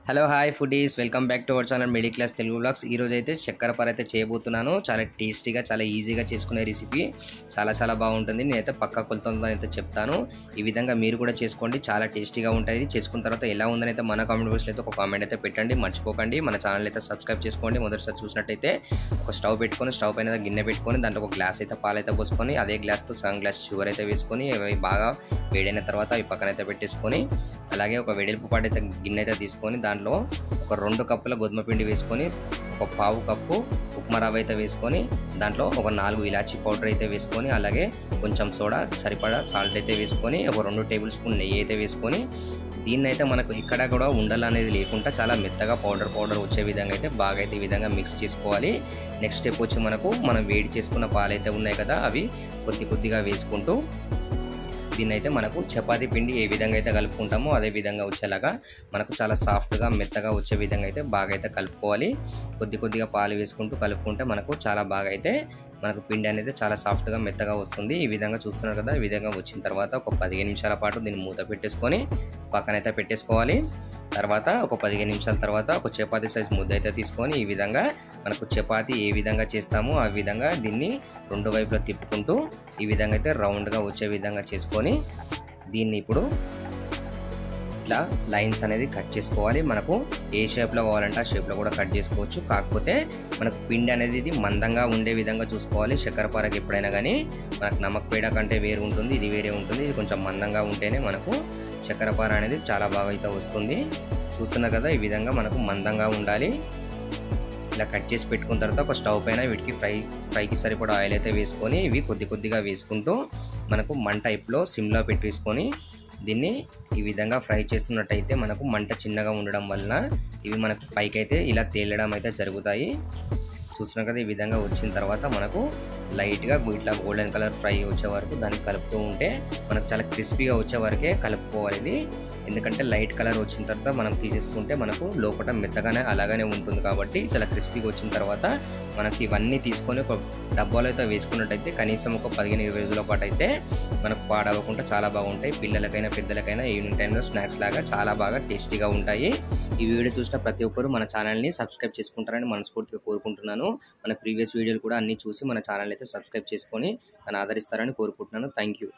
Hello hi foodies welcome back to our channel middle class Telugu vlogs. ఈరోజు అయితే చక్కెరపార అయితే చేయబోతున్నాను. చాలా టేస్టీగా చాలా ఈజీగా చేసుకునే రెసిపీ, చాలా బాగుంటుంది. నేనైతే పక్కా కొలతలతో అయితే చెప్తాను. ఈ విధంగా మీరు కూడా చేసుకోండి, చాలా టేస్టీగా ఉంటుంది. చేసుకున్న తర్వాత ఎలా ఉందని అయితే మన కామెంట్ బాక్స్లో అయితే ఒక కామెంట్ అయితే పెట్టండి. మర్చిపోకండి మన ఛానల్ అయితే సబ్స్క్రైబ్ చేసుకోండి. మొదటిసారి చూసినట్టయితే ఒక స్టవ్ పెట్టుకొని, స్టవ్ పైన గిన్నె పెట్టుకొని, దాంట్లో ఒక గ్లాస్ అయితే పాలైతే పోసుకొని, అదే గ్లాస్తో సగం గ్లాస్ షుగర్ అయితే వేసుకొని, అవి బాగా వేడైన తర్వాత అవి పక్కన అయితే పెట్టేసుకొని, అలాగే ఒక వెడల్పు పాటు అయితే గిన్నె అయితే తీసుకొని దాంట్లో ఒక 2 కప్పుల గోధుమ పిండి వేసుకొని, ఒక పావు కప్పు ఉప్మా రవ్వ అయితే వేసుకొని, దాంట్లో ఒక 4 ఇలాచీ పౌడర్ అయితే వేసుకొని, అలాగే కొంచెం సోడా సరిపడా సాల్ట్ అయితే వేసుకొని, ఒక 2 టేబుల్ స్పూన్ నెయ్యి అయితే వేసుకొని, దీన్నైతే మనకు ఎక్కడ కూడా ఉండలు అనేది లేకుండా చాలా మెత్తగా పౌడర్ వచ్చే విధంగా అయితే బాగా అయితే ఈ విధంగా మిక్స్ చేసుకోవాలి. నెక్స్ట్ స్టెప్ వచ్చి మనం వేడి చేసుకున్న పాలైతే ఉన్నాయి కదా, అవి కొద్దిగా వేసుకుంటూ దీన్నైతే మనకు చపాతీ పిండి ఏ విధంగా అయితే కలుపుకుంటామో అదే విధంగా వచ్చేలాగా మనకు చాలా సాఫ్ట్గా మెత్తగా వచ్చే విధంగా అయితే బాగా అయితే కలుపుకోవాలి. కొద్దిగా పాలు వేసుకుంటూ కలుపుకుంటే మనకు చాలా బాగా అయితే మనకు పిండి అనేది చాలా సాఫ్ట్గా మెత్తగా వస్తుంది. ఈ విధంగా చూస్తున్నారు కదా, ఈ విధంగా వచ్చిన తర్వాత ఒక 15 నిమిషాల పాటు దీన్ని మూత పెట్టేసుకొని పక్కనైతే పెట్టేసుకోవాలి. తర్వాత ఒక 15 నిమిషాల తర్వాత ఒక చపాతీ సైజ్ ముద్ద అయితే తీసుకొని, ఈ విధంగా మనకు చపాతీ ఏ విధంగా చేస్తామో ఆ విధంగా దీన్ని 2 వైపులా తిప్పుకుంటూ ఈ విధంగా అయితే రౌండ్గా వచ్చే విధంగా చేసుకొని, దీన్ని ఇప్పుడు ఇట్లా లైన్స్ అనేది కట్ చేసుకోవాలి. మనకు ఏ షేప్లో కావాలంటే ఆ షేప్లో కూడా కట్ చేసుకోవచ్చు. కాకపోతే మనకు పిండి అనేది ఇది మందంగా ఉండే విధంగా చూసుకోవాలి. చక్కెరపారకి ఎప్పుడైనా కానీ మనకు నమక్ పేడ కంటే వేరు ఉంటుంది, ఇది వేరే ఉంటుంది. ఇది కొంచెం మందంగా ఉంటేనే మనకు చక్కెరపార అనేది చాలా బాగా అయితే వస్తుంది. చూస్తున్నారు కదా, ఈ విధంగా మనకు మందంగా ఉండాలి. ఇలా కట్ చేసి పెట్టుకున్న తర్వాత ఒక స్టవ్ పైన వీటికి ఫ్రైకి సరిపడా ఆయిల్ అయితే వేసుకొని, ఇవి కొద్దిగా వేసుకుంటూ మనకు మంట టైప్లో సిమ్లో పెట్టేసుకొని దీన్ని ఈ విధంగా ఫ్రై చేస్తున్నట్టయితే మనకు మంట చిన్నగా ఉండడం వలన ఇవి మనకు పైకి అయితే ఇలా తేలడం అయితే జరుగుతాయి. చూస్తున్నారు కదా, ఈ విధంగా వచ్చిన తర్వాత మనకు లైట్గా ఇట్లా గోల్డెన్ కలర్ ఫ్రై వచ్చే వరకు దాన్ని కలుపుతూ ఉంటే మనకు చాలా క్రిస్పీగా వచ్చే వరకే కలుపుకోవాలి ఇది. ఎందుకంటే లైట్ కలర్ వచ్చిన తర్వాత మనం తీసేసుకుంటే మనకు లోపల మెత్తగానే అలాగనే ఉంటుంది. కాబట్టి చాలా క్రిస్పీగా వచ్చిన తర్వాత మనకి ఇవన్నీ తీసుకొని ఒక డబ్బాలో అయితే వేసుకున్నట్టయితే కనీసం ఒక 15-20 రోజుల పాటు అయితే మనకు పాడవకుండా చాలా బాగుంటాయి. పిల్లలకైనా పెద్దలకైనా ఈవినింగ్ టైంలో స్నాక్స్ లాగా చాలా బాగా టేస్టీగా ఉంటాయి. ఈ వీడియో చూసిన ప్రతి ఒక్కరు మన ఛానల్ని సబ్స్క్రైబ్ చేసుకుంటారని మనస్ఫూర్తిగా కోరుకుంటున్నాను. మన ప్రీవియస్ వీడియోలు కూడా అన్నీ చూసి మన ఛానల్ అయితే సబ్స్క్రైబ్ చేసుకొని నన్ను ఆదరిస్తారని కోరుకుంటున్నాను. Thank you.